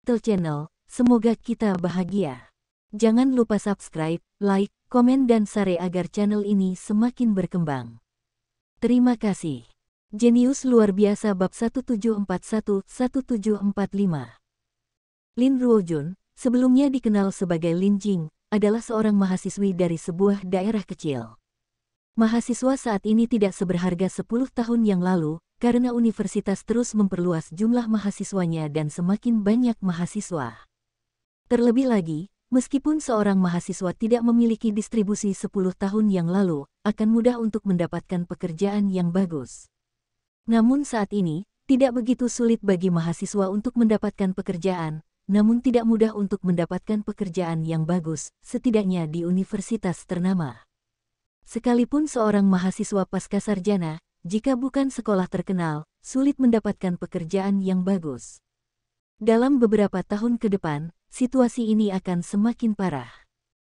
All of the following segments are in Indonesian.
Channel, semoga kita bahagia. Jangan lupa subscribe, like, komen dan share agar channel ini semakin berkembang. Terima kasih. Jenius luar biasa bab 1741-1745. Lin Ruojun, sebelumnya dikenal sebagai Lin Jing, adalah seorang mahasiswi dari sebuah daerah kecil. Mahasiswa saat ini tidak seberharga 10 tahun yang lalu, karena universitas terus memperluas jumlah mahasiswanya dan semakin banyak mahasiswa. Terlebih lagi, meskipun seorang mahasiswa tidak memiliki distribusi 10 tahun yang lalu, akan mudah untuk mendapatkan pekerjaan yang bagus. Namun saat ini, tidak begitu sulit bagi mahasiswa untuk mendapatkan pekerjaan, namun tidak mudah untuk mendapatkan pekerjaan yang bagus, setidaknya di universitas ternama. Sekalipun seorang mahasiswa pascasarjana, jika bukan sekolah terkenal, sulit mendapatkan pekerjaan yang bagus. Dalam beberapa tahun ke depan, situasi ini akan semakin parah.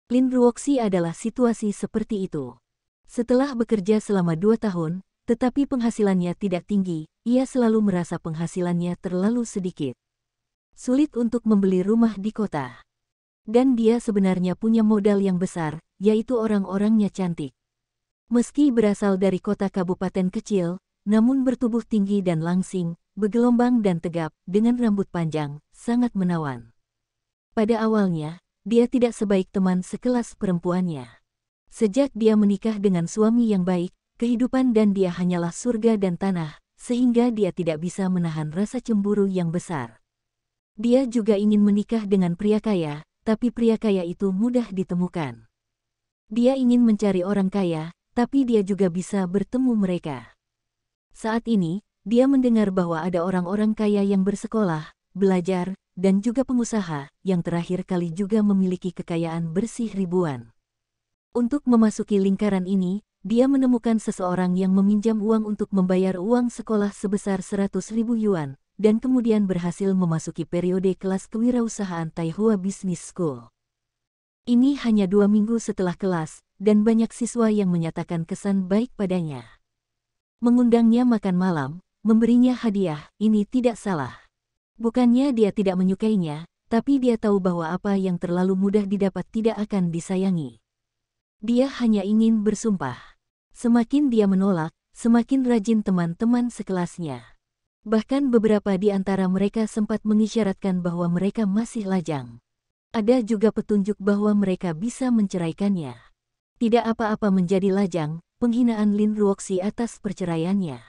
Lin Ruoxi adalah situasi seperti itu. Setelah bekerja selama 2 tahun, tetapi penghasilannya tidak tinggi, ia selalu merasa penghasilannya terlalu sedikit. Sulit untuk membeli rumah di kota. Dan dia sebenarnya punya modal yang besar, yaitu orang-orangnya cantik. Meski berasal dari kota kabupaten kecil, namun bertubuh tinggi dan langsing, bergelombang dan tegap, dengan rambut panjang, sangat menawan. Pada awalnya, dia tidak sebaik teman sekelas perempuannya. Sejak dia menikah dengan suami yang baik, kehidupan dan dia hanyalah surga dan tanah, sehingga dia tidak bisa menahan rasa cemburu yang besar. Dia juga ingin menikah dengan pria kaya, tapi pria kaya itu mudah ditemukan. Dia ingin mencari orang kaya, tapi dia juga bisa bertemu mereka. Saat ini, dia mendengar bahwa ada orang-orang kaya yang bersekolah, belajar, dan juga pengusaha, yang terakhir kali juga memiliki kekayaan bersih ribuan. Untuk memasuki lingkaran ini, dia menemukan seseorang yang meminjam uang untuk membayar uang sekolah sebesar 100.000 yuan, dan kemudian berhasil memasuki periode kelas kewirausahaan Taihua Business School. Ini hanya 2 minggu setelah kelas, dan banyak siswa yang menyatakan kesan baik padanya. Mengundangnya makan malam, memberinya hadiah, ini tidak salah. Bukannya dia tidak menyukainya, tapi dia tahu bahwa apa yang terlalu mudah didapat tidak akan disayangi. Dia hanya ingin bersumpah. Semakin dia menolak, semakin rajin teman-teman sekelasnya. Bahkan beberapa di antara mereka sempat mengisyaratkan bahwa mereka masih lajang. Ada juga petunjuk bahwa mereka bisa menceraikannya. Tidak apa-apa menjadi lajang, penghinaan Lin Ruoxi atas perceraiannya.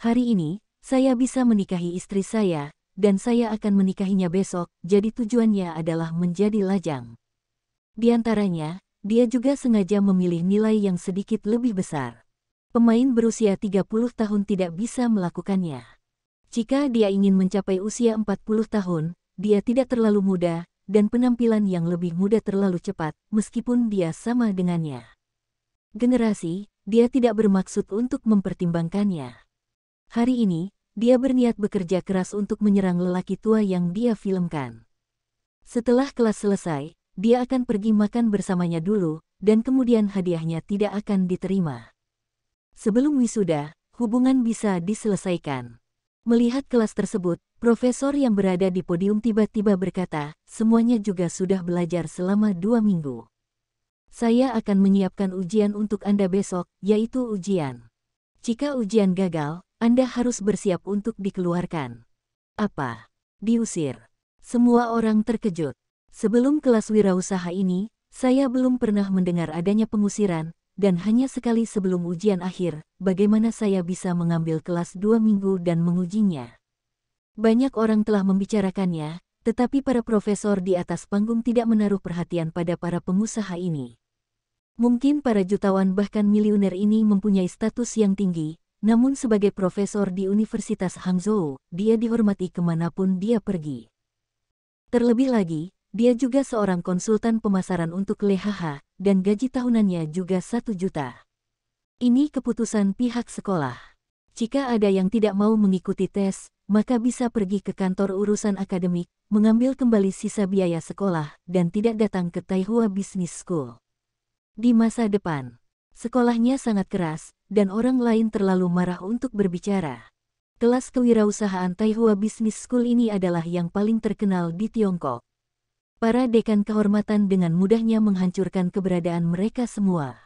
Hari ini, saya bisa menikahi istri saya, dan saya akan menikahinya besok, jadi tujuannya adalah menjadi lajang. Di antaranya, dia juga sengaja memilih nilai yang sedikit lebih besar. Pemain berusia 30 tahun tidak bisa melakukannya. Jika dia ingin mencapai usia 40 tahun, dia tidak terlalu muda, dan penampilan yang lebih muda terlalu cepat, meskipun dia sama dengannya. Generasi, dia tidak bermaksud untuk mempertimbangkannya. Hari ini, dia berniat bekerja keras untuk menyerang lelaki tua yang dia filmkan. Setelah kelas selesai, dia akan pergi makan bersamanya dulu, dan kemudian hadiahnya tidak akan diterima. Sebelum wisuda, hubungan bisa diselesaikan. Melihat kelas tersebut, profesor yang berada di podium tiba-tiba berkata, semuanya juga sudah belajar selama 2 minggu. Saya akan menyiapkan ujian untuk Anda besok, yaitu ujian. Jika ujian gagal, Anda harus bersiap untuk dikeluarkan. Apa? Diusir? Semua orang terkejut. Sebelum kelas wirausaha ini, saya belum pernah mendengar adanya pengusiran, dan hanya sekali sebelum ujian akhir, bagaimana saya bisa mengambil kelas 2 minggu dan mengujinya. Banyak orang telah membicarakannya, tetapi para profesor di atas panggung tidak menaruh perhatian pada para pengusaha ini. Mungkin para jutawan bahkan miliuner ini mempunyai status yang tinggi, namun sebagai profesor di Universitas Hangzhou, dia dihormati kemanapun dia pergi. Terlebih lagi, dia juga seorang konsultan pemasaran untuk LHH, dan gaji tahunannya juga 1 juta. Ini keputusan pihak sekolah. Jika ada yang tidak mau mengikuti tes, maka bisa pergi ke kantor urusan akademik, mengambil kembali sisa biaya sekolah, dan tidak datang ke Taihua Business School. Di masa depan, sekolahnya sangat keras, dan orang lain terlalu marah untuk berbicara. Kelas kewirausahaan Taihua Business School ini adalah yang paling terkenal di Tiongkok. Para dekan kehormatan dengan mudahnya menghancurkan keberadaan mereka semua,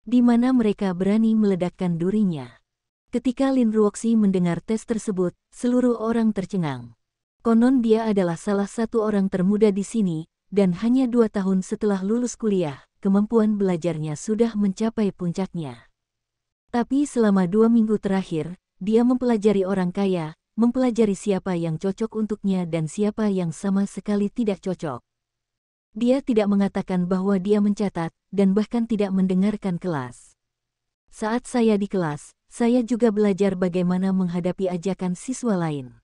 di mana mereka berani meledakkan durinya. Ketika Lin Ruoxi mendengar tes tersebut, seluruh orang tercengang. Konon dia adalah salah satu orang termuda di sini, dan hanya 2 tahun setelah lulus kuliah, kemampuan belajarnya sudah mencapai puncaknya. Tapi selama 2 minggu terakhir, dia mempelajari orang kaya, mempelajari siapa yang cocok untuknya dan siapa yang sama sekali tidak cocok. Dia tidak mengatakan bahwa dia mencatat, dan bahkan tidak mendengarkan kelas. Saat saya di kelas, saya juga belajar bagaimana menghadapi ajakan siswa lain.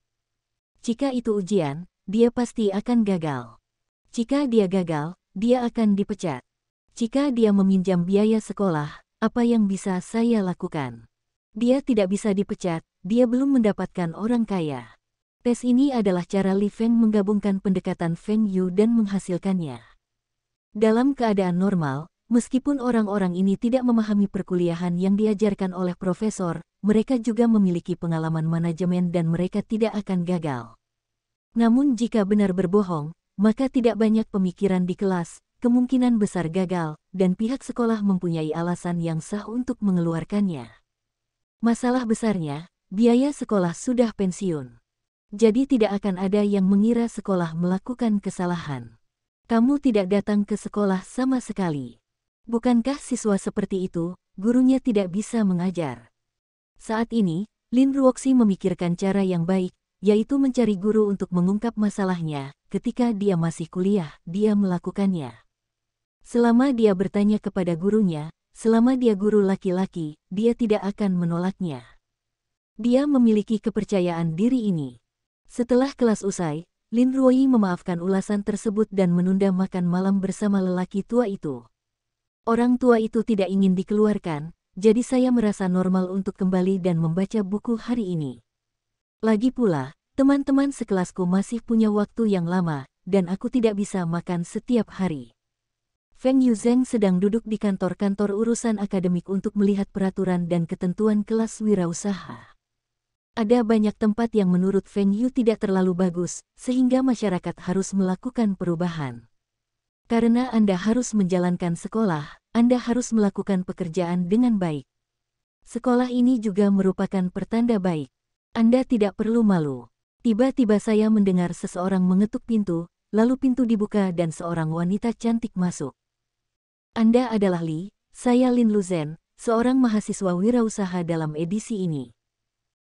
Jika itu ujian, dia pasti akan gagal. Jika dia gagal, dia akan dipecat. Jika dia meminjam biaya sekolah, apa yang bisa saya lakukan? Dia tidak bisa dipecat, dia belum mendapatkan orang kaya. Tes ini adalah cara Li Feng menggabungkan pendekatan Feng Yu dan menghasilkannya. Dalam keadaan normal, meskipun orang-orang ini tidak memahami perkuliahan yang diajarkan oleh profesor, mereka juga memiliki pengalaman manajemen dan mereka tidak akan gagal. Namun jika benar berbohong, maka tidak banyak pemikiran di kelas, kemungkinan besar gagal, dan pihak sekolah mempunyai alasan yang sah untuk mengeluarkannya. Masalah besarnya, biaya sekolah sudah pensiun. Jadi tidak akan ada yang mengira sekolah melakukan kesalahan. Kamu tidak datang ke sekolah sama sekali. Bukankah siswa seperti itu, gurunya tidak bisa mengajar? Saat ini, Lin Ruoxi memikirkan cara yang baik, yaitu mencari guru untuk mengungkap masalahnya. Ketika dia masih kuliah, dia melakukannya. Selama dia bertanya kepada gurunya, selama dia guru laki-laki, dia tidak akan menolaknya. Dia memiliki kepercayaan diri ini. Setelah kelas usai, Lin Ruoyi memaafkan ulasan tersebut dan menunda makan malam bersama lelaki tua itu. Orang tua itu tidak ingin dikeluarkan, jadi saya merasa normal untuk kembali dan membaca buku hari ini. Lagi pula, teman-teman sekelasku masih punya waktu yang lama, dan aku tidak bisa makan setiap hari. Feng Yuzheng sedang duduk di kantor-kantor urusan akademik untuk melihat peraturan dan ketentuan kelas wirausaha. Ada banyak tempat yang menurut Feng Yu tidak terlalu bagus, sehingga masyarakat harus melakukan perubahan. Karena Anda harus menjalankan sekolah, Anda harus melakukan pekerjaan dengan baik. Sekolah ini juga merupakan pertanda baik. Anda tidak perlu malu. Tiba-tiba saya mendengar seseorang mengetuk pintu, lalu pintu dibuka dan seorang wanita cantik masuk. Anda adalah Li, saya Lin Luzhen, seorang mahasiswa wirausaha dalam edisi ini.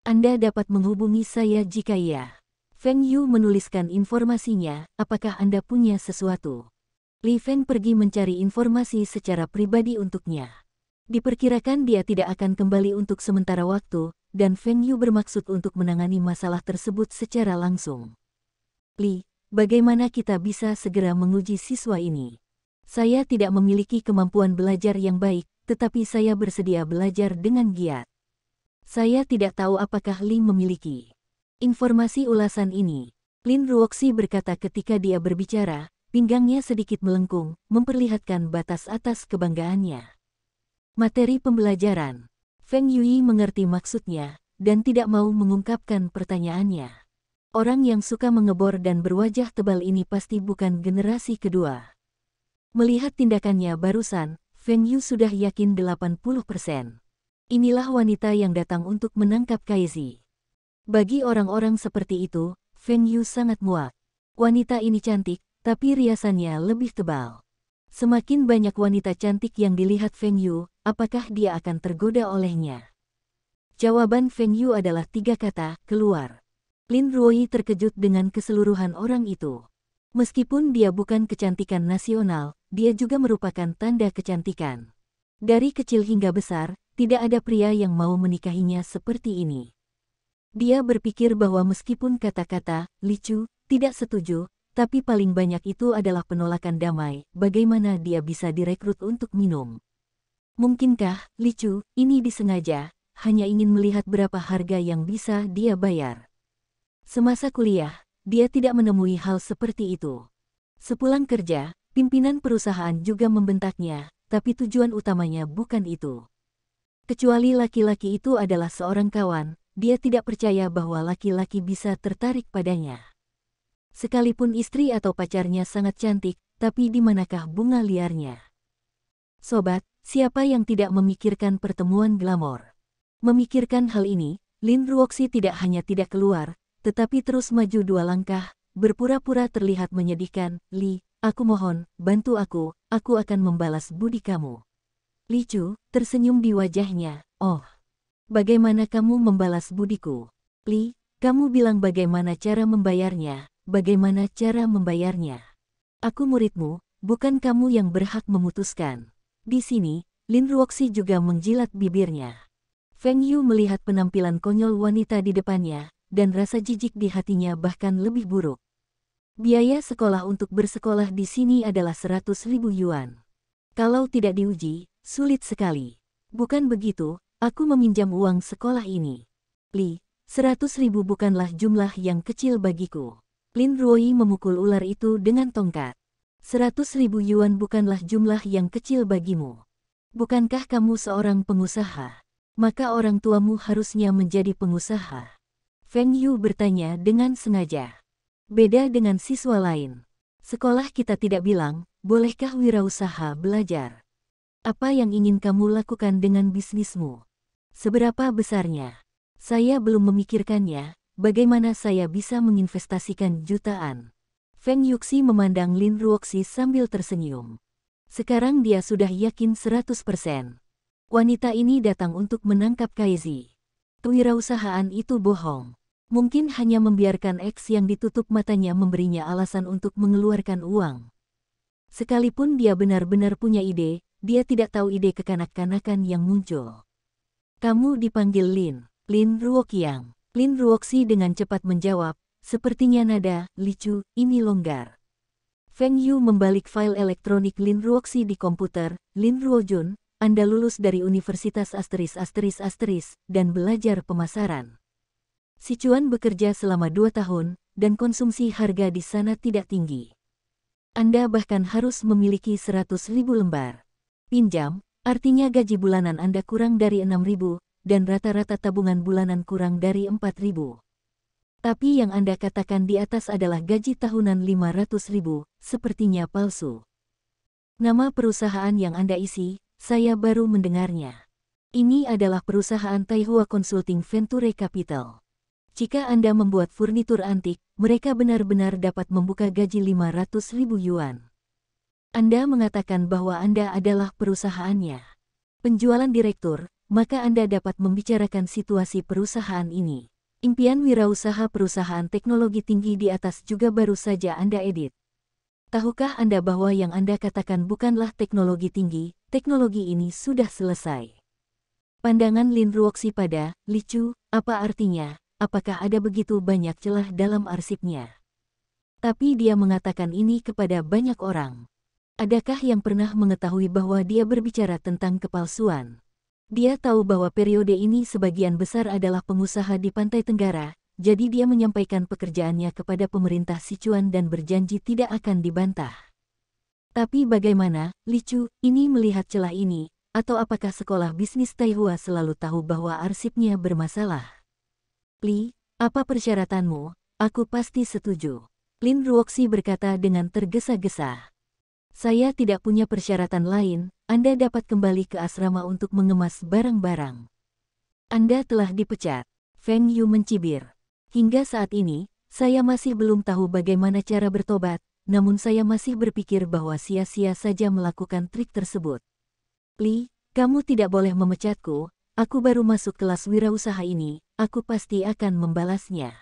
Anda dapat menghubungi saya jika iya. Feng Yu menuliskan informasinya, apakah Anda punya sesuatu? Li Feng pergi mencari informasi secara pribadi untuknya. Diperkirakan dia tidak akan kembali untuk sementara waktu, dan Feng Yu bermaksud untuk menangani masalah tersebut secara langsung. Li, bagaimana kita bisa segera menguji siswa ini? Saya tidak memiliki kemampuan belajar yang baik, tetapi saya bersedia belajar dengan giat. Saya tidak tahu apakah Li memiliki informasi ulasan ini. Lin Ruoxi berkata ketika dia berbicara, pinggangnya sedikit melengkung, memperlihatkan batas atas kebanggaannya. Materi pembelajaran. Feng Yui mengerti maksudnya, dan tidak mau mengungkapkan pertanyaannya. Orang yang suka mengebor dan berwajah tebal ini pasti bukan generasi kedua. Melihat tindakannya barusan, Feng Yu sudah yakin 80%. Inilah wanita yang datang untuk menangkap Kaizi. Bagi orang-orang seperti itu, Feng Yu sangat muak. Wanita ini cantik, tapi riasannya lebih tebal. Semakin banyak wanita cantik yang dilihat Feng Yu, apakah dia akan tergoda olehnya? Jawaban Feng Yu adalah 3 kata, keluar. Lin Ruoyi terkejut dengan keseluruhan orang itu. Meskipun dia bukan kecantikan nasional, dia juga merupakan tanda kecantikan. Dari kecil hingga besar, tidak ada pria yang mau menikahinya seperti ini. Dia berpikir bahwa meskipun kata-kata, Licu, tidak setuju, tapi paling banyak itu adalah penolakan damai, bagaimana dia bisa direkrut untuk minum. Mungkinkah, Licu, ini disengaja, hanya ingin melihat berapa harga yang bisa dia bayar. Semasa kuliah, dia tidak menemui hal seperti itu. Sepulang kerja, pimpinan perusahaan juga membentaknya, tapi tujuan utamanya bukan itu. Kecuali laki-laki itu adalah seorang kawan, dia tidak percaya bahwa laki-laki bisa tertarik padanya. Sekalipun istri atau pacarnya sangat cantik, tapi di manakah bunga liarnya? Sobat, siapa yang tidak memikirkan pertemuan glamor? Memikirkan hal ini, Lin Ruoxi tidak hanya tidak keluar, tetapi terus maju 2 langkah, berpura-pura terlihat menyedihkan. Li, aku mohon, bantu aku akan membalas budi kamu. Li Chu tersenyum di wajahnya. Oh, bagaimana kamu membalas budiku? Li, kamu bilang bagaimana cara membayarnya, bagaimana cara membayarnya. Aku muridmu, bukan kamu yang berhak memutuskan. Di sini, Lin Ruoxi juga menjilat bibirnya. Feng Yu melihat penampilan konyol wanita di depannya, dan rasa jijik di hatinya bahkan lebih buruk. Biaya sekolah untuk bersekolah di sini adalah 100.000 yuan. Kalau tidak diuji, sulit sekali. Bukan begitu, aku meminjam uang sekolah ini. Li, 100.000 bukanlah jumlah yang kecil bagiku. Lin Ruoyi memukul ular itu dengan tongkat. 100.000 yuan bukanlah jumlah yang kecil bagimu. Bukankah kamu seorang pengusaha? Maka orang tuamu harusnya menjadi pengusaha. Feng Yu bertanya dengan sengaja. Beda dengan siswa lain. Sekolah kita tidak bilang, bolehkah wirausaha belajar? Apa yang ingin kamu lakukan dengan bisnismu? Seberapa besarnya? Saya belum memikirkannya, bagaimana saya bisa menginvestasikan jutaan? Feng Yuxi memandang Lin Ruoxi sambil tersenyum. Sekarang dia sudah yakin 100%. Wanita ini datang untuk menangkap Kaizi. Kewirausahaan itu bohong. Mungkin hanya membiarkan X yang ditutup matanya memberinya alasan untuk mengeluarkan uang. Sekalipun dia benar-benar punya ide, dia tidak tahu ide kekanak-kanakan yang muncul. Kamu dipanggil Lin Ruoqiang. Lin Ruoxi dengan cepat menjawab. Sepertinya nada, Li Chu, ini longgar. Feng Yu membalik file elektronik Lin Ruoxi di komputer. Lin Ruojun, Anda lulus dari Universitas ***** dan belajar pemasaran. Sichuan bekerja selama 2 tahun, dan konsumsi harga di sana tidak tinggi. Anda bahkan harus memiliki 100.000 lembar. Pinjam, artinya gaji bulanan Anda kurang dari 6.000, dan rata-rata tabungan bulanan kurang dari 4.000. Tapi yang Anda katakan di atas adalah gaji tahunan 500.000, sepertinya palsu. Nama perusahaan yang Anda isi, saya baru mendengarnya. Ini adalah perusahaan Taihua Consulting Venture Capital. Jika Anda membuat furnitur antik, mereka benar-benar dapat membuka gaji 500.000 yuan. Anda mengatakan bahwa Anda adalah perusahaannya. Penjualan direktur, maka Anda dapat membicarakan situasi perusahaan ini. Impian wirausaha perusahaan teknologi tinggi di atas juga baru saja Anda edit. Tahukah Anda bahwa yang Anda katakan bukanlah teknologi tinggi, teknologi ini sudah selesai. Pandangan Lin Ruoxi pada Li Chu, apa artinya, apakah ada begitu banyak celah dalam arsipnya? Tapi dia mengatakan ini kepada banyak orang. Adakah yang pernah mengetahui bahwa dia berbicara tentang kepalsuan? Dia tahu bahwa periode ini sebagian besar adalah pengusaha di Pantai Tenggara, jadi dia menyampaikan pekerjaannya kepada pemerintah Sichuan dan berjanji tidak akan dibantah. Tapi bagaimana, Li Chu, ini melihat celah ini, atau apakah sekolah bisnis Taihua selalu tahu bahwa arsipnya bermasalah? Li, apa persyaratanmu? Aku pasti setuju. Lin Ruoxi berkata dengan tergesa-gesa. Saya tidak punya persyaratan lain, Anda dapat kembali ke asrama untuk mengemas barang-barang. Anda telah dipecat. Feng Yu mencibir. Hingga saat ini, saya masih belum tahu bagaimana cara bertobat, namun saya masih berpikir bahwa sia-sia saja melakukan trik tersebut. Li, kamu tidak boleh memecatku, aku baru masuk kelas wirausaha ini, aku pasti akan membalasnya.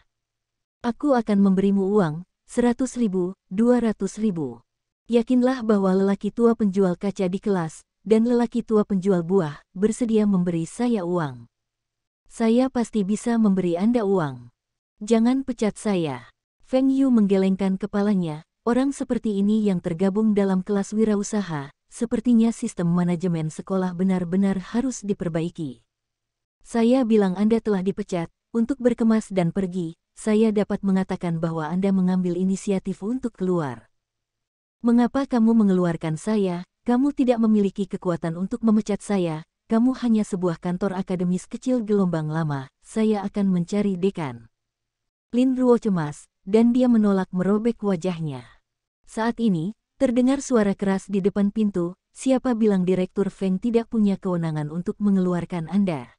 Aku akan memberimu uang, 100.000, 200.000. Yakinlah bahwa lelaki tua penjual kaca di kelas, dan lelaki tua penjual buah, bersedia memberi saya uang. Saya pasti bisa memberi Anda uang. Jangan pecat saya. Feng Yu menggelengkan kepalanya, orang seperti ini yang tergabung dalam kelas wirausaha, sepertinya sistem manajemen sekolah benar-benar harus diperbaiki. Saya bilang Anda telah dipecat, untuk berkemas dan pergi, saya dapat mengatakan bahwa Anda mengambil inisiatif untuk keluar. Mengapa kamu mengeluarkan saya? Kamu tidak memiliki kekuatan untuk memecat saya, kamu hanya sebuah kantor akademis kecil gelombang lama, saya akan mencari dekan. Lin Ruo cemas, dan dia menolak merobek wajahnya. Saat ini, terdengar suara keras di depan pintu, siapa bilang Direktur Feng tidak punya kewenangan untuk mengeluarkan Anda?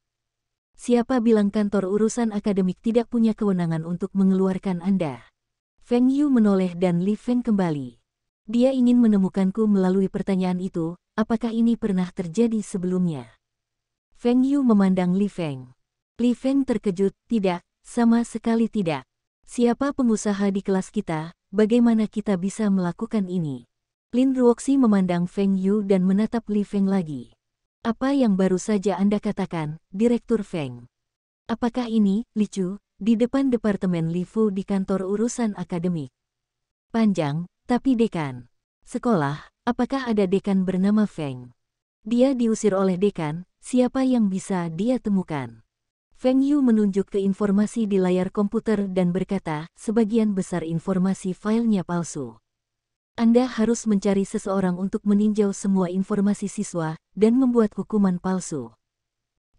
Siapa bilang kantor urusan akademik tidak punya kewenangan untuk mengeluarkan Anda? Feng Yu menoleh dan Li Feng kembali. Dia ingin menemukanku melalui pertanyaan itu, apakah ini pernah terjadi sebelumnya? Feng Yu memandang Li Feng. Li Feng terkejut, tidak, sama sekali tidak. Siapa pengusaha di kelas kita, bagaimana kita bisa melakukan ini? Lin Ruoxi memandang Feng Yu dan menatap Li Feng lagi. Apa yang baru saja Anda katakan, Direktur Feng? Apakah ini, Li Chu, di depan Departemen Li Fu di kantor urusan akademik? Panjang, tapi dekan. Sekolah, apakah ada dekan bernama Feng? Dia diusir oleh dekan, siapa yang bisa dia temukan? Feng Yu menunjuk ke informasi di layar komputer dan berkata, sebagian besar informasi filenya palsu. Anda harus mencari seseorang untuk meninjau semua informasi siswa dan membuat hukuman palsu.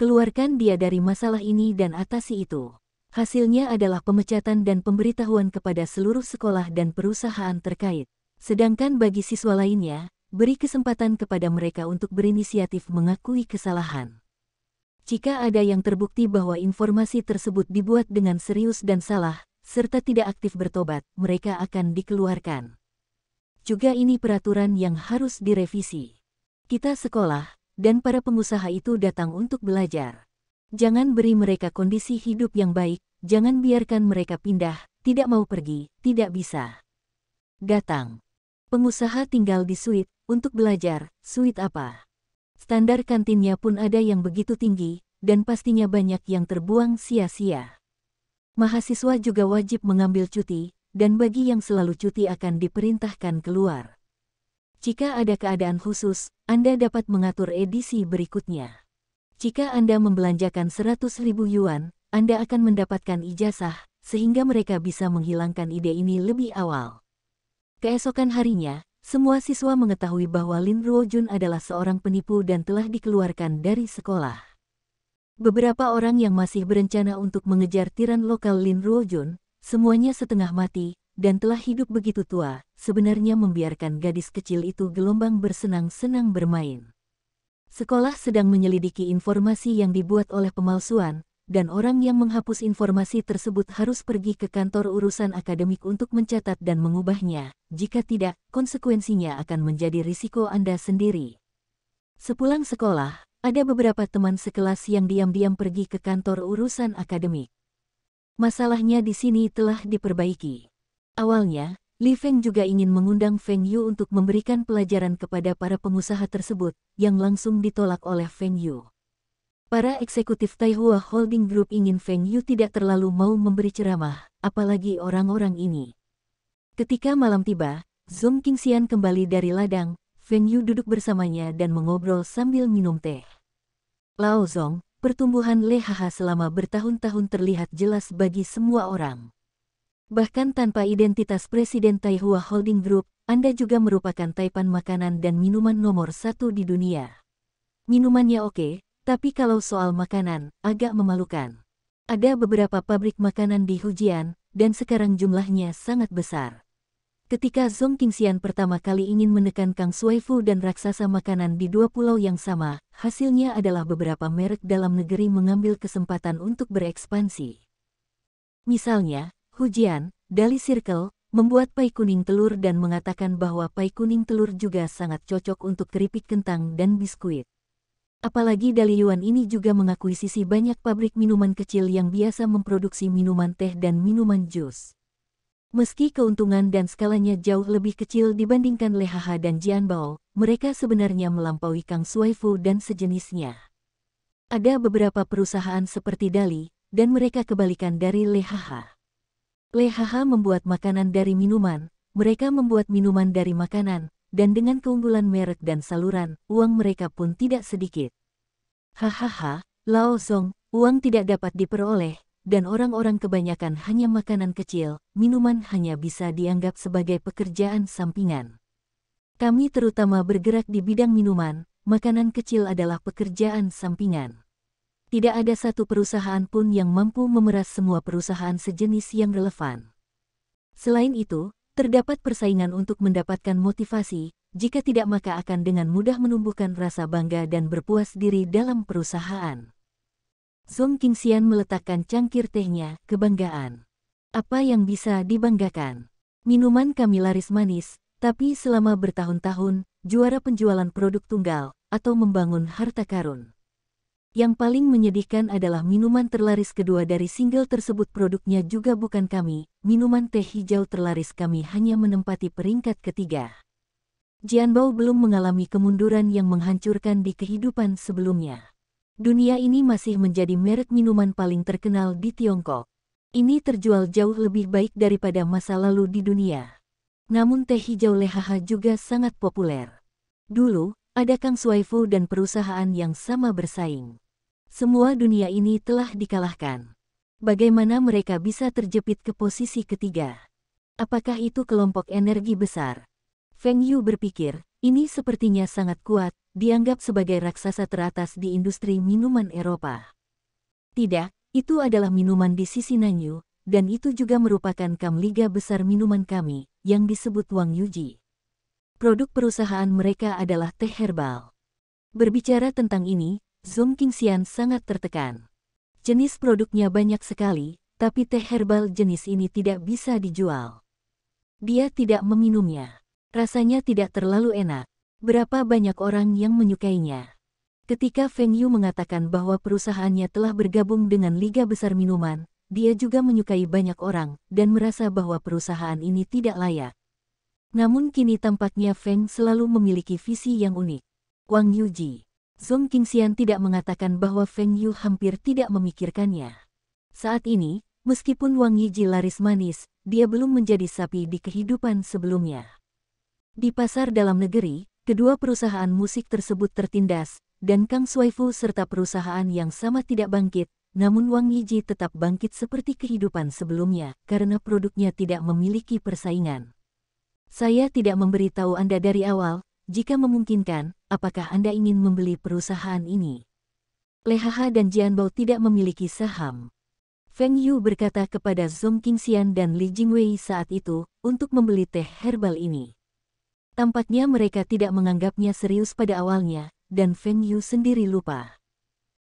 Keluarkan dia dari masalah ini dan atasi itu. Hasilnya adalah pemecatan dan pemberitahuan kepada seluruh sekolah dan perusahaan terkait. Sedangkan bagi siswa lainnya, beri kesempatan kepada mereka untuk berinisiatif mengakui kesalahan. Jika ada yang terbukti bahwa informasi tersebut dibuat dengan serius dan salah, serta tidak aktif bertobat, mereka akan dikeluarkan. Juga ini peraturan yang harus direvisi. Kita sekolah, dan para pengusaha itu datang untuk belajar. Jangan beri mereka kondisi hidup yang baik, jangan biarkan mereka pindah, tidak mau pergi, tidak bisa. Datang. Pengusaha tinggal di suite, untuk belajar, suite apa? Standar kantinnya pun ada yang begitu tinggi, dan pastinya banyak yang terbuang sia-sia. Mahasiswa juga wajib mengambil cuti, dan bagi yang selalu cuti akan diperintahkan keluar. Jika ada keadaan khusus, Anda dapat mengatur edisi berikutnya. Jika Anda membelanjakan 100.000 yuan, Anda akan mendapatkan ijazah, sehingga mereka bisa menghilangkan ide ini lebih awal. Keesokan harinya, semua siswa mengetahui bahwa Lin Ruojun adalah seorang penipu dan telah dikeluarkan dari sekolah. Beberapa orang yang masih berencana untuk mengejar tiran lokal Lin Ruojun, semuanya setengah mati, dan telah hidup begitu tua, sebenarnya membiarkan gadis kecil itu gelombang bersenang-senang bermain. Sekolah sedang menyelidiki informasi yang dibuat oleh pemalsuan, dan orang yang menghapus informasi tersebut harus pergi ke kantor urusan akademik untuk mencatat dan mengubahnya. Jika tidak, konsekuensinya akan menjadi risiko Anda sendiri. Sepulang sekolah, ada beberapa teman sekelas yang diam-diam pergi ke kantor urusan akademik. Masalahnya di sini telah diperbaiki. Awalnya, Li Feng juga ingin mengundang Feng Yu untuk memberikan pelajaran kepada para pengusaha tersebut, yang langsung ditolak oleh Feng Yu. Para eksekutif Taihua Holding Group ingin Feng Yu tidak terlalu mau memberi ceramah, apalagi orang-orang ini. Ketika malam tiba, Zhong Qingxian kembali dari ladang, Feng Yu duduk bersamanya dan mengobrol sambil minum teh. Lao Zong, pertumbuhan LHH selama bertahun-tahun terlihat jelas bagi semua orang. Bahkan tanpa identitas Presiden Taihua Holding Group, Anda juga merupakan taipan makanan dan minuman nomor 1 di dunia. Minumannya oke, tapi kalau soal makanan, agak memalukan. Ada beberapa pabrik makanan di Hujian, dan sekarang jumlahnya sangat besar. Ketika Zhong Qingxian pertama kali ingin menekan Kang Shuaifu dan raksasa makanan di dua pulau yang sama, hasilnya adalah beberapa merek dalam negeri mengambil kesempatan untuk berekspansi. Misalnya, Hujian, Dali Circle, membuat pai kuning telur dan mengatakan bahwa pai kuning telur juga sangat cocok untuk keripik kentang dan biskuit. Apalagi Dali Yuan ini juga mengakuisisi banyak pabrik minuman kecil yang biasa memproduksi minuman teh dan minuman jus. Meski keuntungan dan skalanya jauh lebih kecil dibandingkan LHH dan Jianbao, mereka sebenarnya melampaui Kang Shuaifu dan sejenisnya. Ada beberapa perusahaan seperti Dali, dan mereka kebalikan dari LHH. LHH membuat makanan dari minuman, mereka membuat minuman dari makanan, dan dengan keunggulan merek dan saluran, uang mereka pun tidak sedikit. Hahaha, Lao Zong, uang tidak dapat diperoleh, dan orang-orang kebanyakan hanya makanan kecil, minuman hanya bisa dianggap sebagai pekerjaan sampingan. Kami terutama bergerak di bidang minuman, makanan kecil adalah pekerjaan sampingan. Tidak ada satu perusahaan pun yang mampu memeras semua perusahaan sejenis yang relevan. Selain itu, terdapat persaingan untuk mendapatkan motivasi, jika tidak maka akan dengan mudah menumbuhkan rasa bangga dan berpuas diri dalam perusahaan. Zhong Qingxian meletakkan cangkir tehnya, kebanggaan. Apa yang bisa dibanggakan? Minuman kami laris manis, tapi selama bertahun-tahun, juara penjualan produk tunggal, atau membangun harta karun. Yang paling menyedihkan adalah minuman terlaris kedua dari single tersebut produknya juga bukan kami, minuman teh hijau terlaris kami hanya menempati peringkat ketiga. Jianbao belum mengalami kemunduran yang menghancurkan di kehidupan sebelumnya. Dunia ini masih menjadi merek minuman paling terkenal di Tiongkok. Ini terjual jauh lebih baik daripada masa lalu di dunia. Namun teh hijau Lehaha juga sangat populer. Dulu, ada Kang Shuaifu dan perusahaan yang sama bersaing. Semua dunia ini telah dikalahkan. Bagaimana mereka bisa terjepit ke posisi ketiga? Apakah itu kelompok energi besar? Feng Yu berpikir, ini sepertinya sangat kuat, dianggap sebagai raksasa teratas di industri minuman Eropa. Tidak, itu adalah minuman di sisi Nanyu, dan itu juga merupakan liga besar minuman kami, yang disebut Wang Yuji. Produk perusahaan mereka adalah teh herbal. Berbicara tentang ini, Zhong Qingxian sangat tertekan. Jenis produknya banyak sekali, tapi teh herbal jenis ini tidak bisa dijual. Dia tidak meminumnya. Rasanya tidak terlalu enak. Berapa banyak orang yang menyukainya? Ketika Feng Yu mengatakan bahwa perusahaannya telah bergabung dengan Liga Besar Minuman, dia juga menyukai banyak orang dan merasa bahwa perusahaan ini tidak layak. Namun kini tampaknya Feng selalu memiliki visi yang unik. Wang Yuji. Zhong Qingxian tidak mengatakan bahwa Feng Yu hampir tidak memikirkannya. Saat ini, meskipun Wang Yuji laris manis, dia belum menjadi sapi di kehidupan sebelumnya. Di pasar dalam negeri, kedua perusahaan musik tersebut tertindas, dan Kang Shuaifu serta perusahaan yang sama tidak bangkit, namun Wang Yuji tetap bangkit seperti kehidupan sebelumnya karena produknya tidak memiliki persaingan. Saya tidak memberitahu Anda dari awal, jika memungkinkan, apakah Anda ingin membeli perusahaan ini? Lehaha dan Jianbao tidak memiliki saham. Feng Yu berkata kepada Zhong Qingxian dan Li Jingwei saat itu, untuk membeli teh herbal ini. Tampaknya mereka tidak menganggapnya serius pada awalnya, dan Feng Yu sendiri lupa.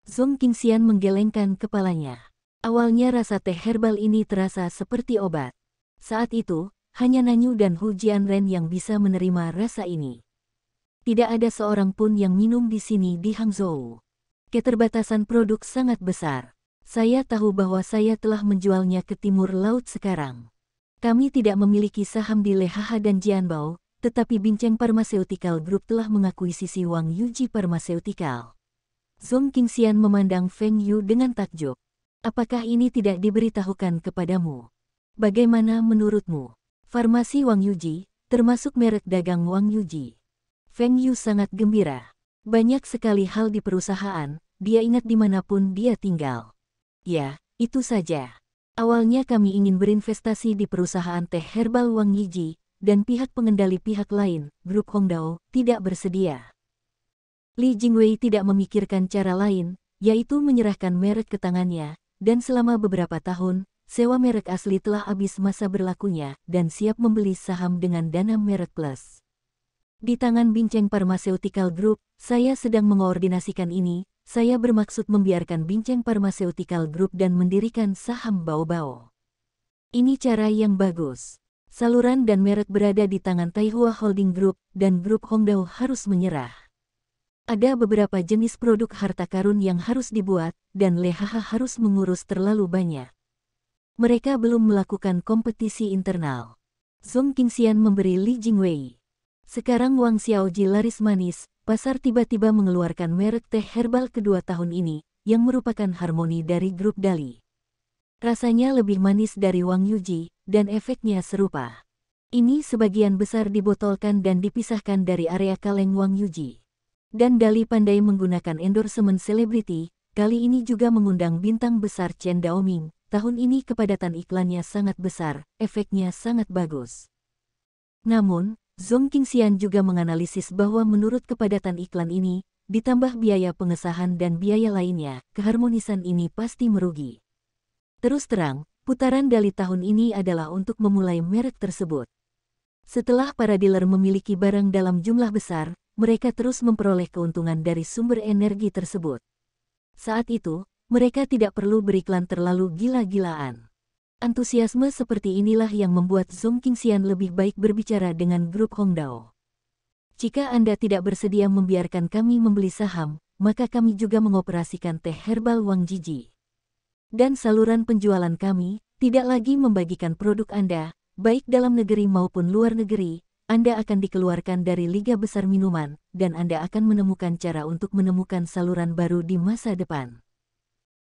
Zhong Qingxian menggelengkan kepalanya. Awalnya rasa teh herbal ini terasa seperti obat. Saat itu, hanya Nanyu dan Hu Jianren yang bisa menerima rasa ini. Tidak ada seorang pun yang minum di sini di Hangzhou. Keterbatasan produk sangat besar. Saya tahu bahwa saya telah menjualnya ke timur laut sekarang. Kami tidak memiliki saham di Lehaha dan Jianbao, tetapi Bincheng Pharmaceutical Group telah mengakuisisi Wang Yuji Pharmaceutical. Zhong Qingxian memandang Feng Yu dengan takjub. Apakah ini tidak diberitahukan kepadamu? Bagaimana menurutmu? Farmasi Wang Yuji, termasuk merek dagang Wang Yuji. Feng Yu sangat gembira. Banyak sekali hal di perusahaan, dia ingat dimanapun dia tinggal. Ya, itu saja. Awalnya kami ingin berinvestasi di perusahaan teh herbal Wang Yuji, dan pihak pengendali pihak lain, grup Hongdao, tidak bersedia. Li Jingwei tidak memikirkan cara lain, yaitu menyerahkan merek ke tangannya, dan selama beberapa tahun, sewa merek asli telah habis masa berlakunya, dan siap membeli saham dengan dana merek plus. Di tangan Bincheng Pharmaceutical Group, saya sedang mengoordinasikan ini, saya bermaksud membiarkan Bincheng Pharmaceutical Group dan mendirikan saham Baobao. Ini cara yang bagus. Saluran dan merek berada di tangan Taihua Holding Group, dan grup Hongdao harus menyerah. Ada beberapa jenis produk harta karun yang harus dibuat, dan Lehaha harus mengurus terlalu banyak. Mereka belum melakukan kompetisi internal. Zhong Qingxian memberi Li Jingwei. Sekarang Wang Xiaoji laris manis, pasar tiba-tiba mengeluarkan merek teh herbal kedua tahun ini, yang merupakan harmoni dari grup Dali. Rasanya lebih manis dari Wang Yuji, dan efeknya serupa. Ini sebagian besar dibotolkan dan dipisahkan dari area kaleng Wang Yuji. Dan Dali pandai menggunakan endorsement selebriti, kali ini juga mengundang bintang besar Chen Daoming. Tahun ini kepadatan iklannya sangat besar, efeknya sangat bagus. Namun, Zhong Qingxian juga menganalisis bahwa menurut kepadatan iklan ini, ditambah biaya pengesahan dan biaya lainnya, keharmonisan ini pasti merugi. Terus terang, putaran Dali tahun ini adalah untuk memulai merek tersebut. Setelah para dealer memiliki barang dalam jumlah besar, mereka terus memperoleh keuntungan dari sumber energi tersebut. Saat itu, mereka tidak perlu beriklan terlalu gila-gilaan. Antusiasme seperti inilah yang membuat Zhong Qingxian lebih baik berbicara dengan grup Hongdao. Jika Anda tidak bersedia membiarkan kami membeli saham, maka kami juga mengoperasikan teh herbal Wang Jiji. Dan saluran penjualan kami tidak lagi membagikan produk Anda, baik dalam negeri maupun luar negeri. Anda akan dikeluarkan dari Liga Besar Minuman, dan Anda akan menemukan cara untuk menemukan saluran baru di masa depan.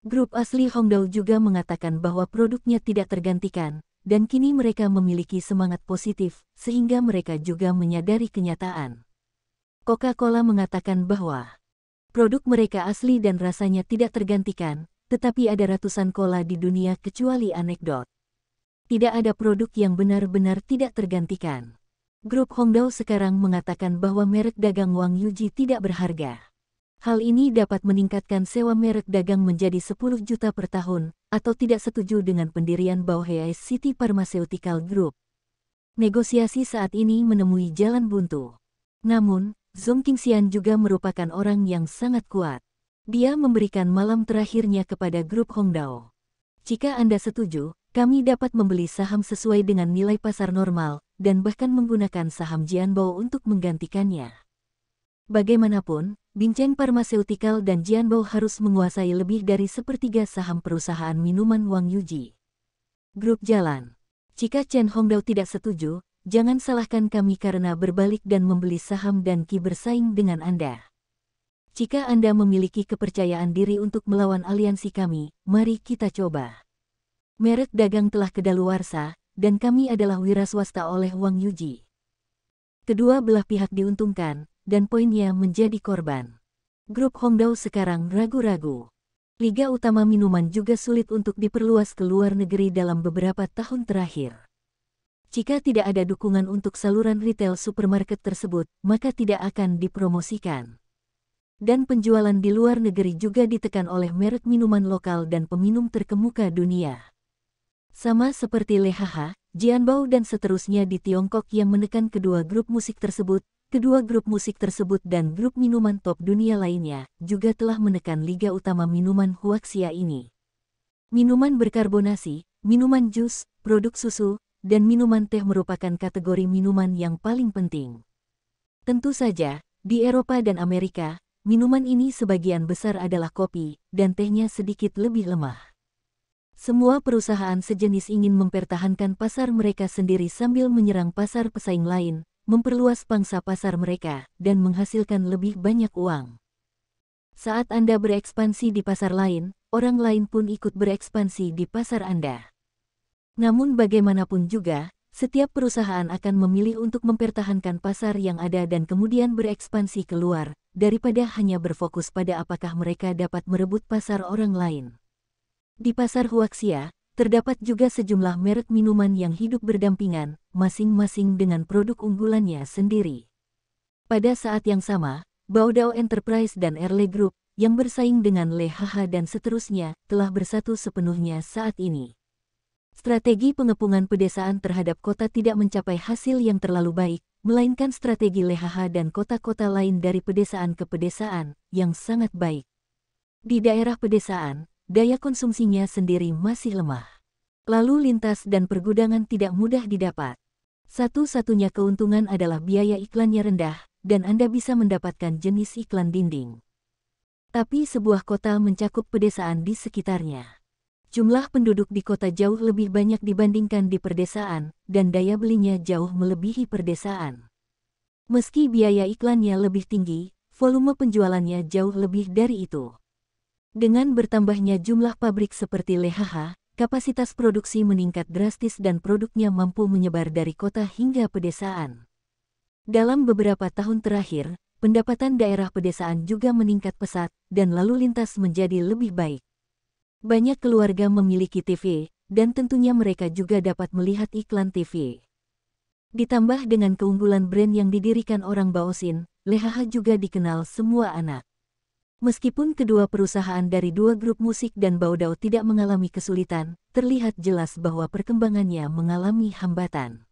Grup asli Hongdao juga mengatakan bahwa produknya tidak tergantikan, dan kini mereka memiliki semangat positif, sehingga mereka juga menyadari kenyataan. Coca-Cola mengatakan bahwa produk mereka asli dan rasanya tidak tergantikan, tetapi ada ratusan cola di dunia kecuali anekdot. Tidak ada produk yang benar-benar tidak tergantikan. Grup Hongdao sekarang mengatakan bahwa merek dagang Wang Yuji tidak berharga. Hal ini dapat meningkatkan sewa merek dagang menjadi 10 juta per tahun, atau tidak setuju dengan pendirian Baohai City Pharmaceutical Group. Negosiasi saat ini menemui jalan buntu. Namun, Zhong Qingxian juga merupakan orang yang sangat kuat. Dia memberikan malam terakhirnya kepada grup Hongdao. Jika Anda setuju, kami dapat membeli saham sesuai dengan nilai pasar normal, dan bahkan menggunakan saham Jianbao untuk menggantikannya. Bagaimanapun, Bincheng Pharmaceutical dan Jianbao harus menguasai lebih dari sepertiga saham perusahaan minuman Wang Yuji. Grup Jalan. Jika Chen Hongdao tidak setuju, jangan salahkan kami karena berbalik dan membeli saham dan Qi bersaing dengan Anda. Jika Anda memiliki kepercayaan diri untuk melawan aliansi kami, mari kita coba. Merek dagang telah kedaluarsa, dan kami adalah wira swasta oleh Wang Yuji. Kedua belah pihak diuntungkan, dan poinnya menjadi korban. Grup Hongdao sekarang ragu-ragu. Liga utama minuman juga sulit untuk diperluas ke luar negeri dalam beberapa tahun terakhir. Jika tidak ada dukungan untuk saluran retail supermarket tersebut, maka tidak akan dipromosikan. Dan penjualan di luar negeri juga ditekan oleh merek minuman lokal dan peminum terkemuka dunia. Sama seperti Lehaha, Jianbao dan seterusnya di Tiongkok yang menekan kedua grup musik tersebut, kedua grup musik tersebut dan grup minuman top dunia lainnya juga telah menekan liga utama minuman Huaxia ini. Minuman berkarbonasi, minuman jus, produk susu, dan minuman teh merupakan kategori minuman yang paling penting. Tentu saja, di Eropa dan Amerika, minuman ini sebagian besar adalah kopi, dan tehnya sedikit lebih lemah. Semua perusahaan sejenis ingin mempertahankan pasar mereka sendiri sambil menyerang pasar pesaing lain, memperluas pangsa pasar mereka, dan menghasilkan lebih banyak uang. Saat Anda berekspansi di pasar lain, orang lain pun ikut berekspansi di pasar Anda. Namun bagaimanapun juga, setiap perusahaan akan memilih untuk mempertahankan pasar yang ada dan kemudian berekspansi keluar, daripada hanya berfokus pada apakah mereka dapat merebut pasar orang lain. Di pasar Huaxia, terdapat juga sejumlah merek minuman yang hidup berdampingan, masing-masing dengan produk unggulannya sendiri. Pada saat yang sama, Baodao Enterprise dan Erle Group, yang bersaing dengan Lehaha dan seterusnya, telah bersatu sepenuhnya saat ini. Strategi pengepungan pedesaan terhadap kota tidak mencapai hasil yang terlalu baik, melainkan strategi Lehaha dan kota-kota lain dari pedesaan ke pedesaan, yang sangat baik. Di daerah pedesaan, daya konsumsinya sendiri masih lemah. Lalu lintas dan pergudangan tidak mudah didapat. Satu-satunya keuntungan adalah biaya iklannya rendah, dan Anda bisa mendapatkan jenis iklan dinding. Tapi sebuah kota mencakup pedesaan di sekitarnya. Jumlah penduduk di kota jauh lebih banyak dibandingkan di perdesaan, dan daya belinya jauh melebihi perdesaan. Meski biaya iklannya lebih tinggi, volume penjualannya jauh lebih dari itu. Dengan bertambahnya jumlah pabrik seperti Lehaha, kapasitas produksi meningkat drastis dan produknya mampu menyebar dari kota hingga pedesaan. Dalam beberapa tahun terakhir, pendapatan daerah pedesaan juga meningkat pesat, dan lalu lintas menjadi lebih baik. Banyak keluarga memiliki TV, dan tentunya mereka juga dapat melihat iklan TV. Ditambah dengan keunggulan brand yang didirikan orang Baosin, Lehaha juga dikenal semua anak. Meskipun kedua perusahaan dari dua grup musik dan Baodao tidak mengalami kesulitan, terlihat jelas bahwa perkembangannya mengalami hambatan.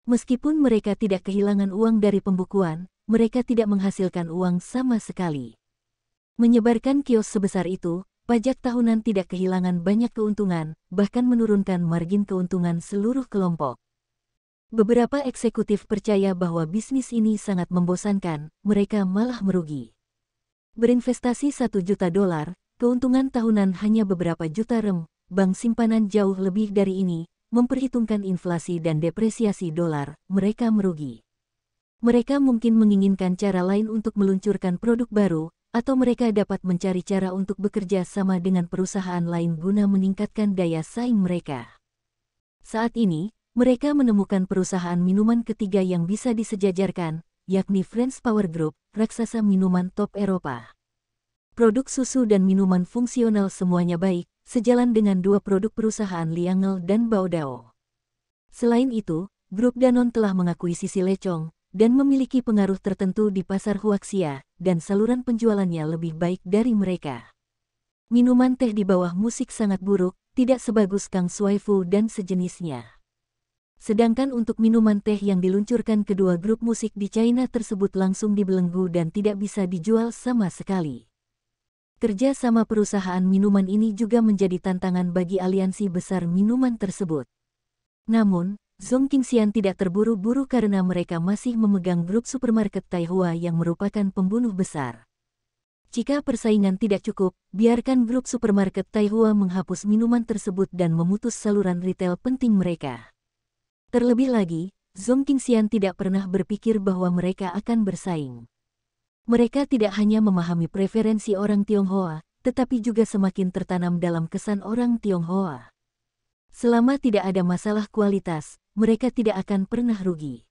Meskipun mereka tidak kehilangan uang dari pembukuan, mereka tidak menghasilkan uang sama sekali. Menyebarkan kios sebesar itu, pajak tahunan tidak kehilangan banyak keuntungan, bahkan menurunkan margin keuntungan seluruh kelompok. Beberapa eksekutif percaya bahwa bisnis ini sangat membosankan, mereka malah merugi. Berinvestasi $1 juta, keuntungan tahunan hanya beberapa juta rem, bank simpanan jauh lebih dari ini, memperhitungkan inflasi dan depresiasi dolar, mereka merugi. Mereka mungkin menginginkan cara lain untuk meluncurkan produk baru, atau mereka dapat mencari cara untuk bekerja sama dengan perusahaan lain guna meningkatkan daya saing mereka. Saat ini, mereka menemukan perusahaan minuman ketiga yang bisa disejajarkan, yakni French Power Group, raksasa minuman top Eropa. Produk susu dan minuman fungsional semuanya baik, sejalan dengan dua produk perusahaan Liangel dan Baodao. Selain itu, grup Danone telah mengakuisisi Lecong, dan memiliki pengaruh tertentu di pasar Huaxia, dan saluran penjualannya lebih baik dari mereka. Minuman teh di bawah musik sangat buruk, tidak sebagus Kang Shui Fu dan sejenisnya. Sedangkan untuk minuman teh yang diluncurkan kedua grup musik di China tersebut langsung dibelenggu dan tidak bisa dijual sama sekali. Kerja sama perusahaan minuman ini juga menjadi tantangan bagi aliansi besar minuman tersebut. Namun, Zhong Qingxian tidak terburu-buru karena mereka masih memegang grup supermarket Taihua yang merupakan pembunuh besar. Jika persaingan tidak cukup, biarkan grup supermarket Taihua menghapus minuman tersebut dan memutus saluran retail penting mereka. Terlebih lagi, Zhong Qingxian tidak pernah berpikir bahwa mereka akan bersaing. Mereka tidak hanya memahami preferensi orang Tionghoa, tetapi juga semakin tertanam dalam kesan orang Tionghoa. Selama tidak ada masalah kualitas, mereka tidak akan pernah rugi.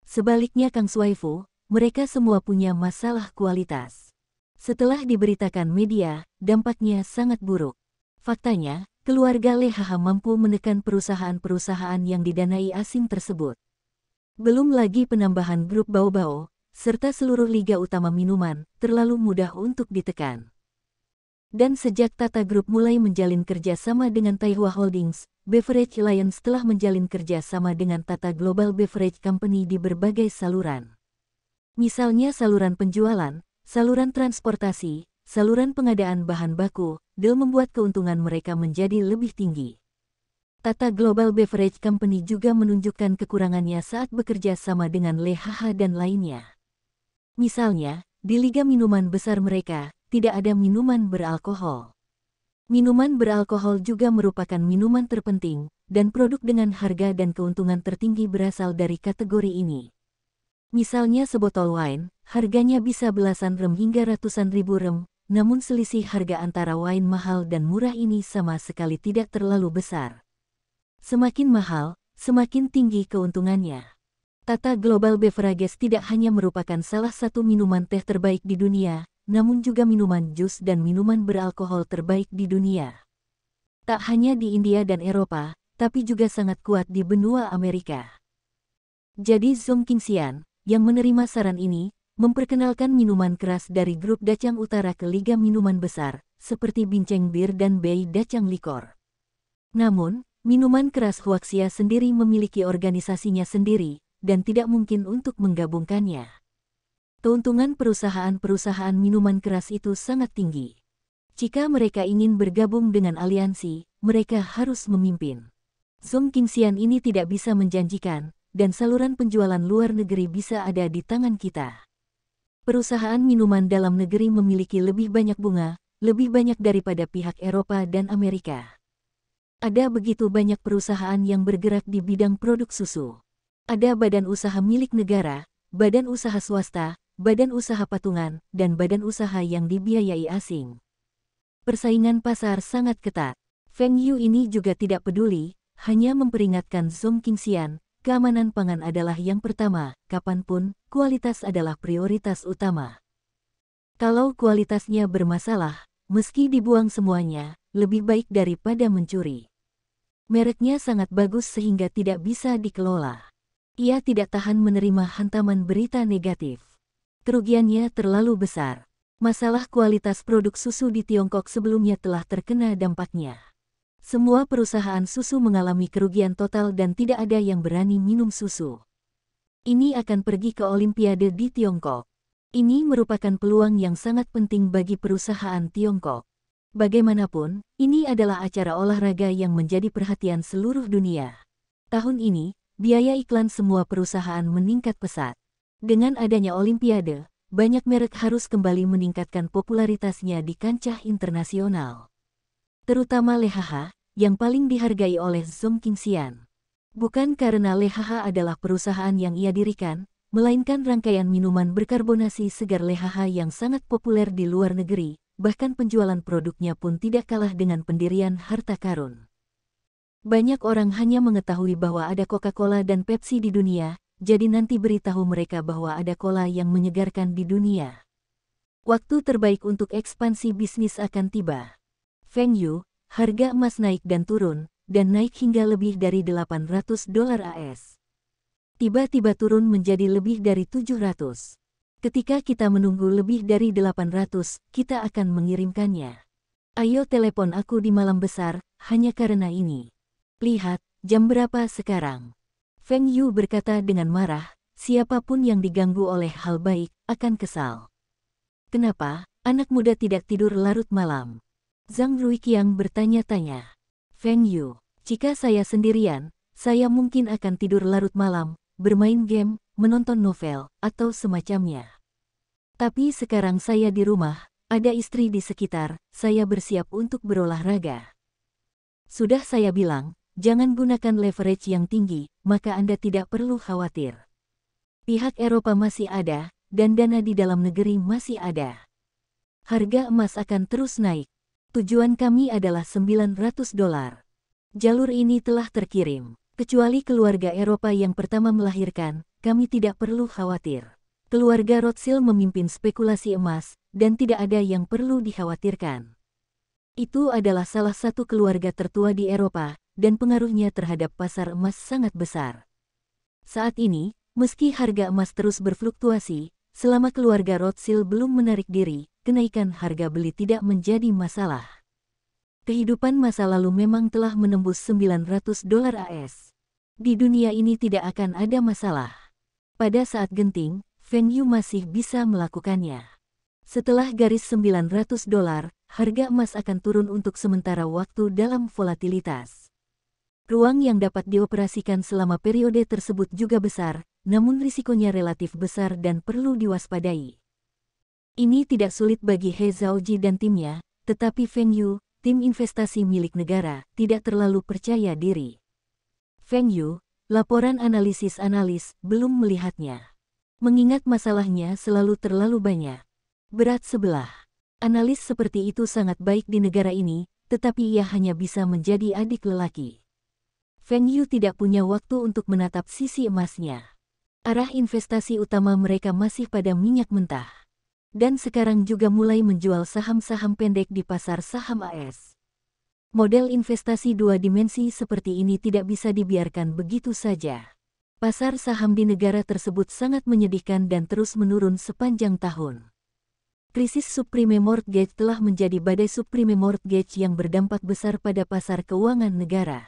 Sebaliknya Kang Shui Fu, mereka semua punya masalah kualitas. Setelah diberitakan media, dampaknya sangat buruk. Faktanya, keluarga Le Haha mampu menekan perusahaan-perusahaan yang didanai asing tersebut. Belum lagi penambahan grup Baobao, serta seluruh liga utama minuman, terlalu mudah untuk ditekan. Dan sejak Tata Group mulai menjalin kerjasama dengan Taihua Holdings, Beverage Alliance telah menjalin kerjasama dengan Tata Global Beverage Company di berbagai saluran. Misalnya saluran penjualan, saluran transportasi, saluran pengadaan bahan baku, deal membuat keuntungan mereka menjadi lebih tinggi. Tata Global Beverage Company juga menunjukkan kekurangannya saat bekerja sama dengan Le Haha dan lainnya. Misalnya, di liga minuman besar mereka, tidak ada minuman beralkohol. Minuman beralkohol juga merupakan minuman terpenting, dan produk dengan harga dan keuntungan tertinggi berasal dari kategori ini. Misalnya sebotol wine, harganya bisa belasan rem hingga ratusan ribu rem, namun selisih harga antara wine mahal dan murah ini sama sekali tidak terlalu besar. Semakin mahal, semakin tinggi keuntungannya. Tata Global Beverages tidak hanya merupakan salah satu minuman teh terbaik di dunia, namun juga minuman jus dan minuman beralkohol terbaik di dunia. Tak hanya di India dan Eropa, tapi juga sangat kuat di benua Amerika. Jadi Zhong Qingxian, yang menerima saran ini, memperkenalkan minuman keras dari grup Dacang Utara ke liga minuman besar, seperti Binceng Bir dan Bei Dacang Likor. Namun, minuman keras Huaxia sendiri memiliki organisasinya sendiri, dan tidak mungkin untuk menggabungkannya. Keuntungan perusahaan-perusahaan minuman keras itu sangat tinggi. Jika mereka ingin bergabung dengan aliansi, mereka harus memimpin. Zhong Qingxian ini tidak bisa menjanjikan, dan saluran penjualan luar negeri bisa ada di tangan kita. Perusahaan minuman dalam negeri memiliki lebih banyak bunga, lebih banyak daripada pihak Eropa dan Amerika. Ada begitu banyak perusahaan yang bergerak di bidang produk susu. Ada badan usaha milik negara, badan usaha swasta, badan usaha patungan, dan badan usaha yang dibiayai asing. Persaingan pasar sangat ketat. Feng Yu ini juga tidak peduli, hanya memperingatkan Zhong Qingxian, keamanan pangan adalah yang pertama, kapanpun, kualitas adalah prioritas utama. Kalau kualitasnya bermasalah, meski dibuang semuanya, lebih baik daripada mencuri. Mereknya sangat bagus sehingga tidak bisa dikelola. Ia tidak tahan menerima hantaman berita negatif. Kerugiannya terlalu besar. Masalah kualitas produk susu di Tiongkok sebelumnya telah terkena dampaknya. Semua perusahaan susu mengalami kerugian total dan tidak ada yang berani minum susu. Ini akan pergi ke Olimpiade di Tiongkok. Ini merupakan peluang yang sangat penting bagi perusahaan Tiongkok. Bagaimanapun, ini adalah acara olahraga yang menjadi perhatian seluruh dunia. Tahun ini, biaya iklan semua perusahaan meningkat pesat. Dengan adanya Olimpiade, banyak merek harus kembali meningkatkan popularitasnya di kancah internasional. Terutama LHH, yang paling dihargai oleh Zhong Qingxian. Bukan karena LHH adalah perusahaan yang ia dirikan, melainkan rangkaian minuman berkarbonasi segar LHH yang sangat populer di luar negeri, bahkan penjualan produknya pun tidak kalah dengan pendirian harta karun. Banyak orang hanya mengetahui bahwa ada Coca-Cola dan Pepsi di dunia, jadi nanti beritahu mereka bahwa ada cola yang menyegarkan di dunia. Waktu terbaik untuk ekspansi bisnis akan tiba. Feng Yu, harga emas naik dan turun, dan naik hingga lebih dari $800 AS. Tiba-tiba turun menjadi lebih dari 700. Ketika kita menunggu lebih dari 800, kita akan mengirimkannya. Ayo telepon aku di malam besar, hanya karena ini. Lihat, jam berapa sekarang? Feng Yu berkata dengan marah, siapapun yang diganggu oleh hal baik, akan kesal. Kenapa, anak muda tidak tidur larut malam? Zhang Ruiqiang bertanya-tanya. Feng Yu, jika saya sendirian, saya mungkin akan tidur larut malam, bermain game, menonton novel, atau semacamnya. Tapi sekarang saya di rumah, ada istri di sekitar, saya bersiap untuk berolahraga. Sudah saya bilang, jangan gunakan leverage yang tinggi, maka Anda tidak perlu khawatir. Pihak Eropa masih ada, dan dana di dalam negeri masih ada. Harga emas akan terus naik. Tujuan kami adalah $900. Jalur ini telah terkirim. Kecuali keluarga Eropa yang pertama melahirkan, kami tidak perlu khawatir. Keluarga Rothschild memimpin spekulasi emas, dan tidak ada yang perlu dikhawatirkan. Itu adalah salah satu keluarga tertua di Eropa, dan pengaruhnya terhadap pasar emas sangat besar. Saat ini, meski harga emas terus berfluktuasi, selama keluarga Rothschild belum menarik diri, kenaikan harga beli tidak menjadi masalah. Kehidupan masa lalu memang telah menembus $900 AS. Di dunia ini tidak akan ada masalah. Pada saat genting, Feng Yu masih bisa melakukannya. Setelah garis $900, harga emas akan turun untuk sementara waktu dalam volatilitas. Ruang yang dapat dioperasikan selama periode tersebut juga besar, namun risikonya relatif besar dan perlu diwaspadai. Ini tidak sulit bagi He Zhaoji dan timnya, tetapi Feng Yu, tim investasi milik negara, tidak terlalu percaya diri. Feng Yu, laporan analisis analis, belum melihatnya. Mengingat masalahnya selalu terlalu banyak. Berat sebelah. Analis seperti itu sangat baik di negara ini, tetapi ia hanya bisa menjadi adik lelaki. Feng Yu tidak punya waktu untuk menatap sisi emasnya. Arah investasi utama mereka masih pada minyak mentah. Dan sekarang juga mulai menjual saham-saham pendek di pasar saham AS. Model investasi dua dimensi seperti ini tidak bisa dibiarkan begitu saja. Pasar saham di negara tersebut sangat menyedihkan dan terus menurun sepanjang tahun. Krisis subprime mortgage telah menjadi badai subprime mortgage yang berdampak besar pada pasar keuangan negara.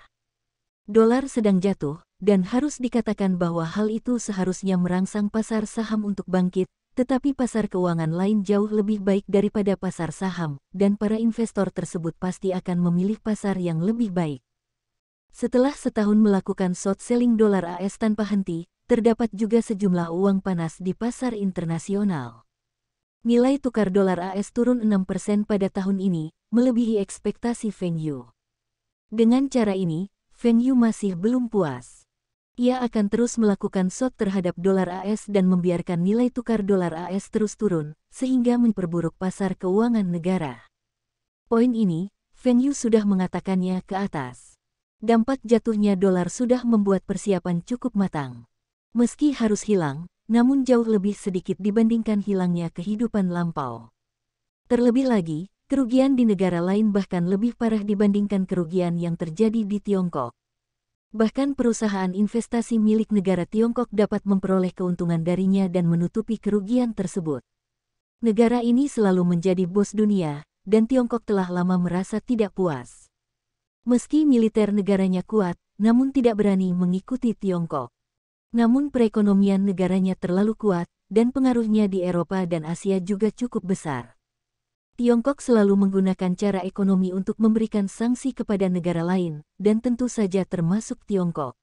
Dolar sedang jatuh, dan harus dikatakan bahwa hal itu seharusnya merangsang pasar saham untuk bangkit, tetapi pasar keuangan lain jauh lebih baik daripada pasar saham, dan para investor tersebut pasti akan memilih pasar yang lebih baik. Setelah setahun melakukan short selling dolar AS tanpa henti, terdapat juga sejumlah uang panas di pasar internasional. Nilai tukar dolar AS turun 6% pada tahun ini, melebihi ekspektasi Feng Yu. Dengan cara ini, Feng Yu masih belum puas. Ia akan terus melakukan short terhadap dolar AS dan membiarkan nilai tukar dolar AS terus turun, sehingga memperburuk pasar keuangan negara. Poin ini, Feng Yu sudah mengatakannya ke atas. Dampak jatuhnya dolar sudah membuat persiapan cukup matang. Meski harus hilang, namun jauh lebih sedikit dibandingkan hilangnya kehidupan lampau. Terlebih lagi, kerugian di negara lain bahkan lebih parah dibandingkan kerugian yang terjadi di Tiongkok. Bahkan perusahaan investasi milik negara Tiongkok dapat memperoleh keuntungan darinya dan menutupi kerugian tersebut. Negara ini selalu menjadi bos dunia, dan Tiongkok telah lama merasa tidak puas. Meski militer negaranya kuat, namun tidak berani mengikuti Tiongkok. Namun perekonomian negaranya terlalu kuat, dan pengaruhnya di Eropa dan Asia juga cukup besar. Tiongkok selalu menggunakan cara ekonomi untuk memberikan sanksi kepada negara lain, dan tentu saja termasuk Tiongkok.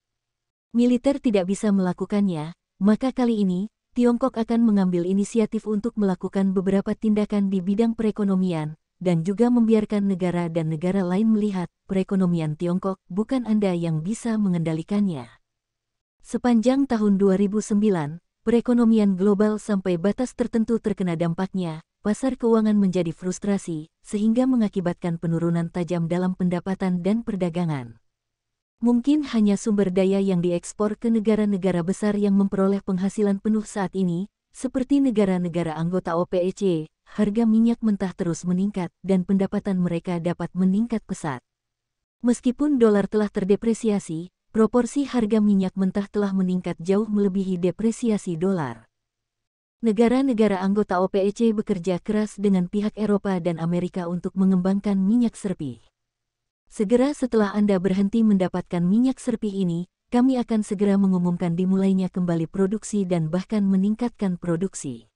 Militer tidak bisa melakukannya, maka kali ini, Tiongkok akan mengambil inisiatif untuk melakukan beberapa tindakan di bidang perekonomian, dan juga membiarkan negara dan negara lain melihat perekonomian Tiongkok bukan Anda yang bisa mengendalikannya. Sepanjang tahun 2009, perekonomian global sampai batas tertentu terkena dampaknya, pasar keuangan menjadi frustrasi, sehingga mengakibatkan penurunan tajam dalam pendapatan dan perdagangan. Mungkin hanya sumber daya yang diekspor ke negara-negara besar yang memperoleh penghasilan penuh saat ini, seperti negara-negara anggota OPEC, harga minyak mentah terus meningkat dan pendapatan mereka dapat meningkat pesat. Meskipun dolar telah terdepresiasi, proporsi harga minyak mentah telah meningkat jauh melebihi depresiasi dolar. Negara-negara anggota OPEC bekerja keras dengan pihak Eropa dan Amerika untuk mengembangkan minyak serpih. Segera setelah Anda berhenti mendapatkan minyak serpih ini, kami akan segera mengumumkan dimulainya kembali produksi dan bahkan meningkatkan produksi.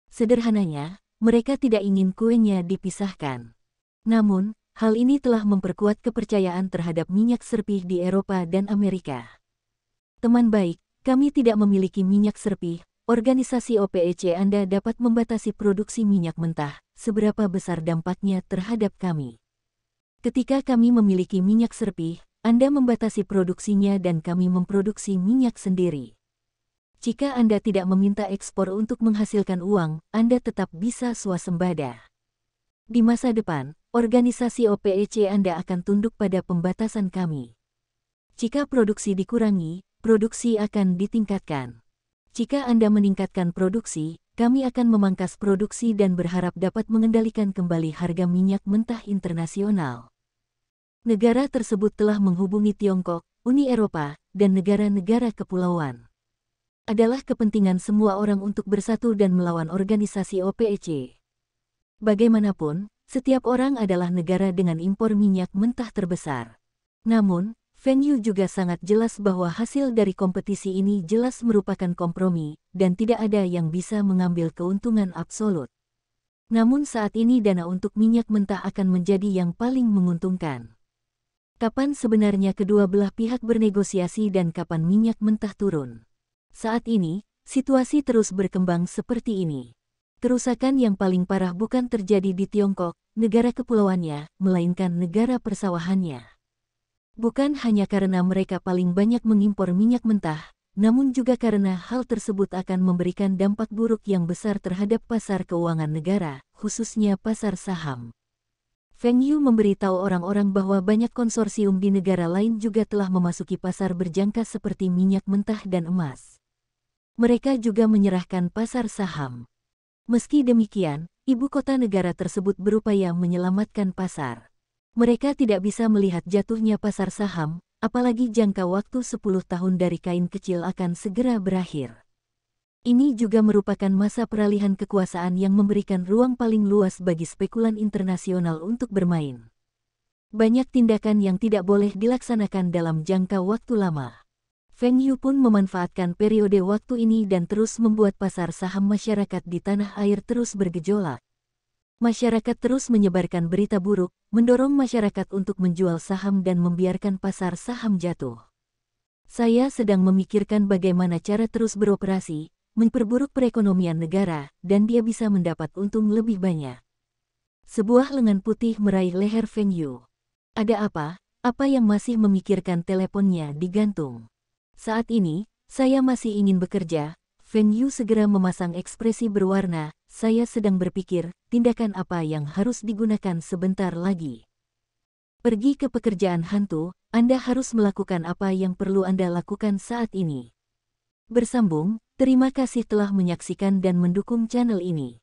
Sederhananya, mereka tidak ingin kuenya dipisahkan. Namun, hal ini telah memperkuat kepercayaan terhadap minyak serpih di Eropa dan Amerika. Teman baik, kami tidak memiliki minyak serpih. Organisasi OPEC Anda dapat membatasi produksi minyak mentah, seberapa besar dampaknya terhadap kami. Ketika kami memiliki minyak serpih, Anda membatasi produksinya dan kami memproduksi minyak sendiri. Jika Anda tidak meminta ekspor untuk menghasilkan uang, Anda tetap bisa swasembada. Di masa depan, organisasi OPEC Anda akan tunduk pada pembatasan kami. Jika produksi dikurangi, produksi akan ditingkatkan. Jika Anda meningkatkan produksi, kami akan memangkas produksi dan berharap dapat mengendalikan kembali harga minyak mentah internasional. Negara tersebut telah menghubungi Tiongkok, Uni Eropa, dan negara-negara kepulauan. Adalah kepentingan semua orang untuk bersatu dan melawan organisasi OPEC. Bagaimanapun, setiap orang adalah negara dengan impor minyak mentah terbesar. Namun, Feng Yu juga sangat jelas bahwa hasil dari kompetisi ini jelas merupakan kompromi, dan tidak ada yang bisa mengambil keuntungan absolut. Namun saat ini dana untuk minyak mentah akan menjadi yang paling menguntungkan. Kapan sebenarnya kedua belah pihak bernegosiasi dan kapan minyak mentah turun? Saat ini, situasi terus berkembang seperti ini. Kerusakan yang paling parah bukan terjadi di Tiongkok, negara kepulauannya, melainkan negara persawahannya. Bukan hanya karena mereka paling banyak mengimpor minyak mentah, namun juga karena hal tersebut akan memberikan dampak buruk yang besar terhadap pasar keuangan negara, khususnya pasar saham. Feng Yu memberitahu orang-orang bahwa banyak konsorsium di negara lain juga telah memasuki pasar berjangka seperti minyak mentah dan emas. Mereka juga menyerahkan pasar saham. Meski demikian, ibu kota negara tersebut berupaya menyelamatkan pasar. Mereka tidak bisa melihat jatuhnya pasar saham, apalagi jangka waktu 10 tahun dari kain kecil akan segera berakhir. Ini juga merupakan masa peralihan kekuasaan yang memberikan ruang paling luas bagi spekulan internasional untuk bermain. Banyak tindakan yang tidak boleh dilaksanakan dalam jangka waktu lama. Feng Yu pun memanfaatkan periode waktu ini dan terus membuat pasar saham masyarakat di tanah air terus bergejolak. Masyarakat terus menyebarkan berita buruk, mendorong masyarakat untuk menjual saham dan membiarkan pasar saham jatuh. Saya sedang memikirkan bagaimana cara terus beroperasi, memperburuk perekonomian negara, dan dia bisa mendapat untung lebih banyak. Sebuah lengan putih meraih leher Feng Yu. Ada apa? Apa yang masih memikirkan teleponnya digantung? Saat ini, saya masih ingin bekerja. Feng Yu segera memasang ekspresi berwarna, saya sedang berpikir, tindakan apa yang harus digunakan sebentar lagi. Pergi ke pekerjaan hantu, Anda harus melakukan apa yang perlu Anda lakukan saat ini. Bersambung, terima kasih telah menyaksikan dan mendukung channel ini.